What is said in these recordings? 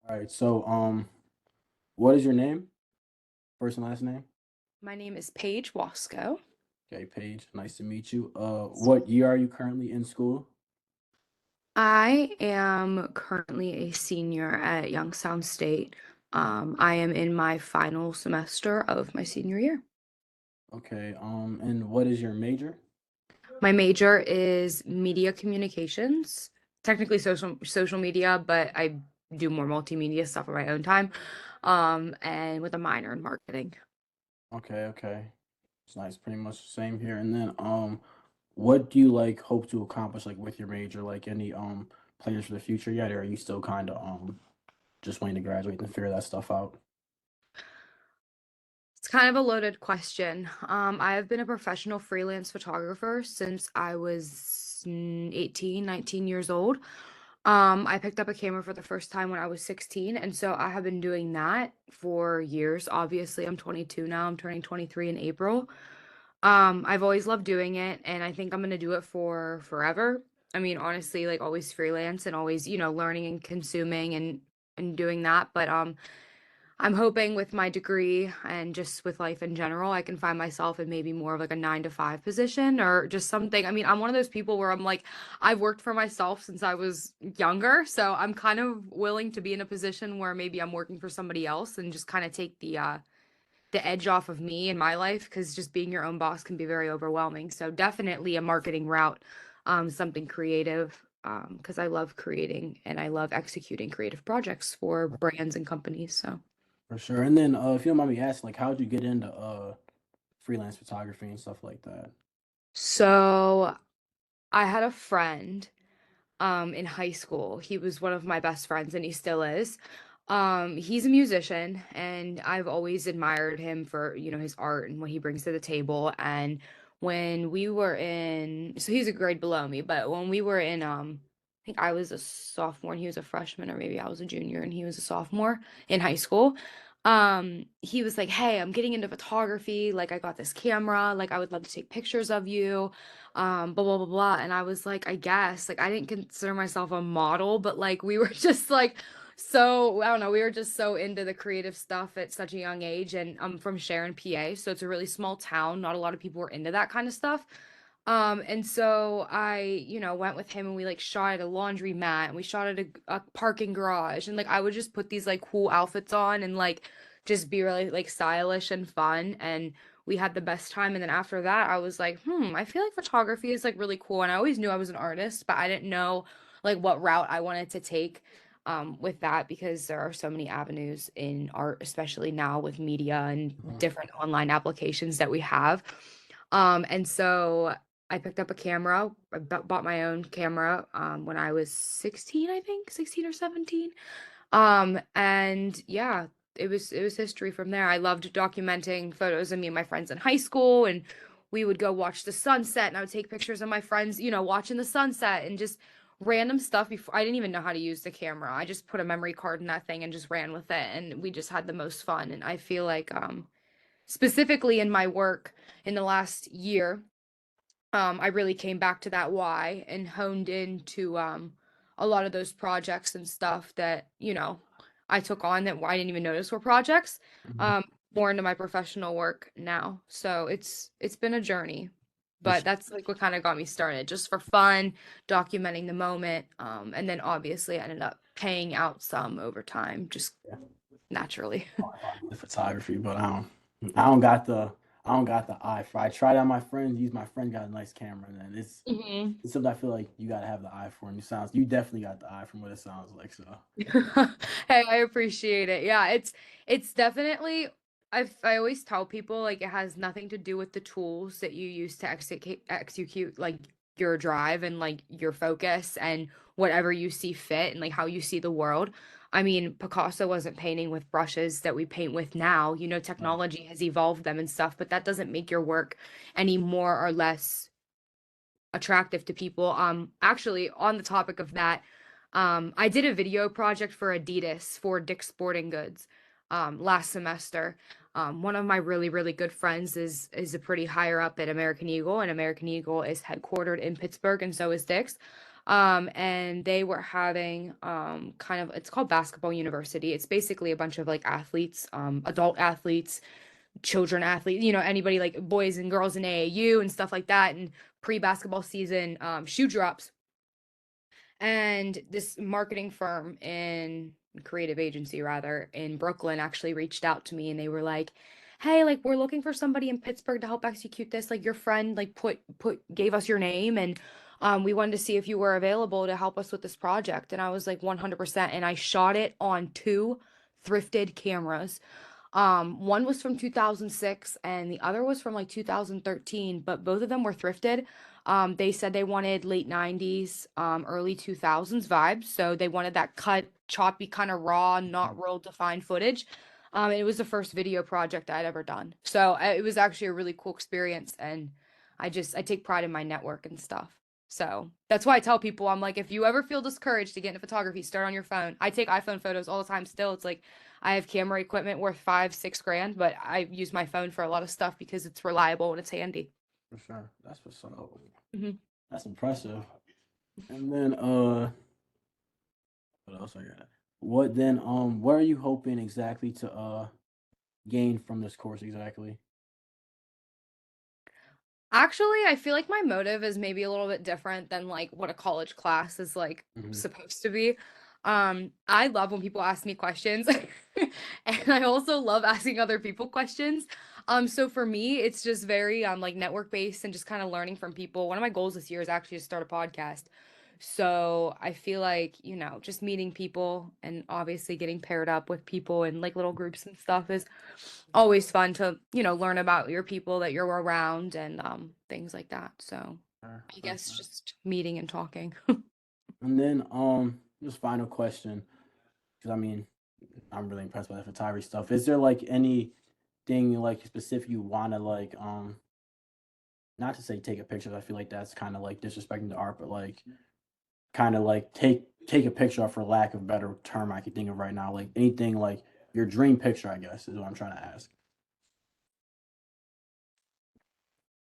All right. So, what is your name? First and last name? My name is Paige Wasco. Okay, Paige. Nice to meet you. What year are you currently in school? I am currently a senior at Youngstown State. I am in my final semester of my senior year. Okay. And what is your major? My major is media communications, technically social media, but I do more multimedia stuff on my own time. And with a minor in marketing. Okay, okay. It's nice. Pretty much the same here. And then, what do you like hope to accomplish like with your major? Like any plans for the future yet, or are you still kind of just waiting to graduate and figure that stuff out? It's kind of a loaded question. I have been a professional freelance photographer since I was 18, 19 years old. I picked up a camera for the first time when I was 16, and so I have been doing that for years. Obviously, I'm 22 now. I'm turning 23 in April. I've always loved doing it, and I think I'm gonna do it for forever. I mean, honestly, like always freelance and always, learning and consuming and doing that. But I'm hoping with my degree and just with life in general, I can find myself in maybe more of like a 9 to 5 position or just something. I mean, I'm one of those people where I'm like, I've worked for myself since I was younger. So I'm kind of willing to be in a position where maybe I'm working for somebody else and just kind of take the edge off of me in my life because just being your own boss can be very overwhelming. So definitely a marketing route, something creative. Because I love creating and I love executing creative projects for brands and companies. So. For sure. And then, if you don't mind me asking, like, how did you get into freelance photography and stuff like that? So I had a friend in high school. He was one of my best friends and he still is. He's a musician and I've always admired him for, his art and what he brings to the table. And when we were in, so he's a grade below me, but when we were in I think I was a sophomore and he was a freshman, or maybe I was a junior and he was a sophomore in high school. He was like, "Hey, I'm getting into photography. Like I got this camera. Like I would love to take pictures of you." Blah blah blah blah. And I was like, I guess, like I didn't consider myself a model, but like we were just like so I don't know, we were just so into the creative stuff at such a young age. And I'm from Sharon, PA, so it's a really small town. Not a lot of people were into that kind of stuff. And so I, went with him and we like shot at a laundry mat and we shot at a parking garage and like I would just put these like cool outfits on and like just be really like stylish and fun and we had the best time. And then after that I was like, I feel like photography is like really cool. And I always knew I was an artist, but I didn't know like what route I wanted to take with that because there are so many avenues in art, especially now with media and Mhm. different online applications that we have. And so I picked up a camera. I bought my own camera when I was 16, I think, 16 or 17. And yeah, it was history from there. I loved documenting photos of me and my friends in high school, and we would go watch the sunset, and I would take pictures of my friends, watching the sunset and just random stuff before I didn't even know how to use the camera. I just put a memory card in that thing and just ran with it, and we just had the most fun. And I feel like specifically in my work in the last year, I really came back to that why and honed into a lot of those projects and stuff that, I took on that I didn't even notice were projects, Mhm. um, more into my professional work now. So it's been a journey. For But sure. that's like what kind of got me started, just for fun, documenting the moment. And then obviously I ended up paying out some over time, just Yeah. naturally. I thought I did photography, but I don't got the, I don't got the eye for. I tried out my friends. Use my friend got a nice camera, and Mhm. it's something I feel like you gotta have the eye for. And you definitely got the eye from what it sounds like. So Hey, I appreciate it. Yeah, it's definitely I always tell people like it has nothing to do with the tools that you use to execute like your drive and like your focus and whatever you see fit and like how you see the world. I mean, Picasso wasn't painting with brushes that we paint with now. right. Technology has evolved them and stuff, but that doesn't make your work any more or less attractive to people. Actually, on the topic of that, I did a video project for Adidas for Dick's Sporting Goods last semester. One of my really, really good friends is a pretty higher up at American Eagle, and American Eagle is headquartered in Pittsburgh, and so is Dick's. And they were having kind of, it's called Basketball University. It's basically a bunch of like athletes, adult athletes, children athletes, anybody like boys and girls in AAU and stuff like that, and pre-basketball season shoe drops. And this marketing firm in creative agency rather in Brooklyn actually reached out to me, and they were like, "Hey, like we're looking for somebody in Pittsburgh to help execute this. Like your friend like put gave us your name, and we wanted to see if you were available to help us with this project." And I was like 100%, and I shot it on two thrifted cameras. One was from 2006 and the other was from like 2013, but both of them were thrifted. They said they wanted late 90s, early 2000s vibes. So they wanted that cut, choppy, kind of raw, not real defined footage. It was the first video project I'd ever done. So it was actually a really cool experience. And I take pride in my network and stuff. So that's why I tell people, I'm like, if you ever feel discouraged to get into photography, start on your phone. I take iPhone photos all the time still. It's like, I have camera equipment worth 5, 6 grand, but I use my phone for a lot of stuff because it's reliable and it's handy. For sure. That's what's up. Hmm. That's impressive. And then what else I got? What then what are you hoping exactly to gain from this course exactly? Actually, I feel like my motive is maybe a little bit different than like what a college class is like Hmm. supposed to be. I love when people ask me questions, and I also love asking other people questions. So for me, it's just very like network based and just kind of learning from people. One of my goals this year is actually to start a podcast. So I feel like, just meeting people and obviously getting paired up with people in like little groups and stuff is always fun to, learn about your people that you're around and things like that. So I For guess sure. just meeting and talking. And then just final question, because I mean I'm really impressed by the photography stuff. Is there like anything like specific you want to like not to say take a picture? I feel like that's kind of like disrespecting the art, but like kind of like take a picture of, for lack of a better term I can think of right now. Like anything like your dream picture, I guess, is what I'm trying to ask.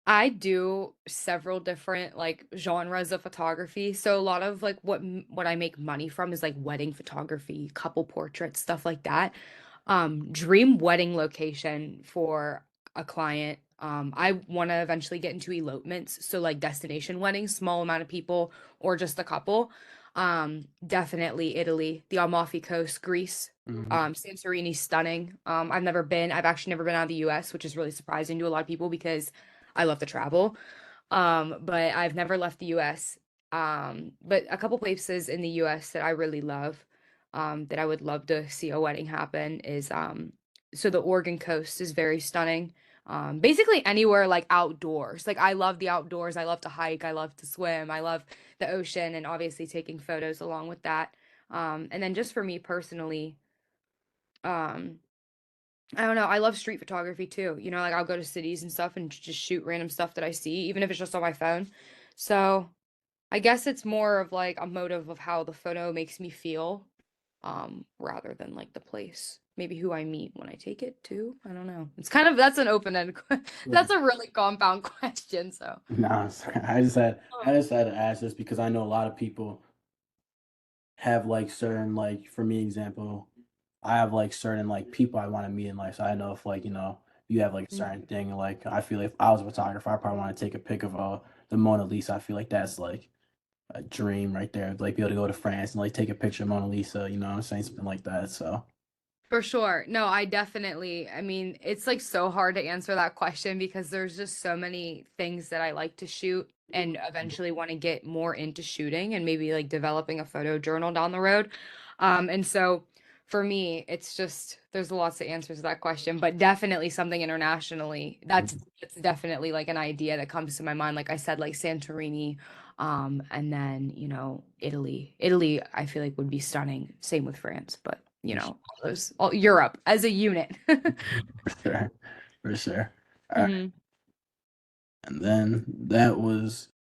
I do several different like genres of photography. So a lot of like what I make money from is like wedding photography, couple portraits, stuff like that. Dream wedding location for a client. I want to eventually get into elopements, so like destination weddings, small amount of people or just a couple. Definitely Italy, the Amalfi Coast, Greece. Hmm. Santorini, stunning. I've never been. I've actually never been out of the U.S., which is really surprising to a lot of people because I love to travel. But I've never left the US. But a couple places in the US that I really love, that I would love to see a wedding happen is so the Oregon coast is very stunning. Basically anywhere like outdoors. Like I love the outdoors. I love to hike. I love to swim. I love the ocean and obviously taking photos along with that. And then just for me personally, um, I don't know. I love street photography too. Like I'll go to cities and stuff and just shoot random stuff that I see, even if it's just on my phone. So I guess it's more of like a motive of how the photo makes me feel, rather than like the place. Maybe who I meet when I take it too. I don't know. It's kind of that's an open-ended Sure. that's a really compound question. So Nah, sorry. I just had to ask this because I know a lot of people have like certain like for me example, I have like certain like people I want to meet in life. So I know if like you have like a mm, certain thing like I feel if I was a photographer, I probably want to take a pic of the Mona Lisa. I feel like that's like a dream right there. Like be able to go to France and like take a picture of Mona Lisa. You know what I'm saying? Something like that. So for sure. No, I mean, it's like so hard to answer that question because there's just so many things that I like to shoot and eventually want to get more into shooting and maybe like developing a photo journal down the road. And so for me, it's just there's lots of answers to that question, but definitely something internationally. That's definitely like an idea that comes to my mind. Like I said, like Santorini, and then, Italy. Italy, I feel like would be stunning. Same with France, but all Europe as a unit. for sure, for sure. All right, Hmm. and then that was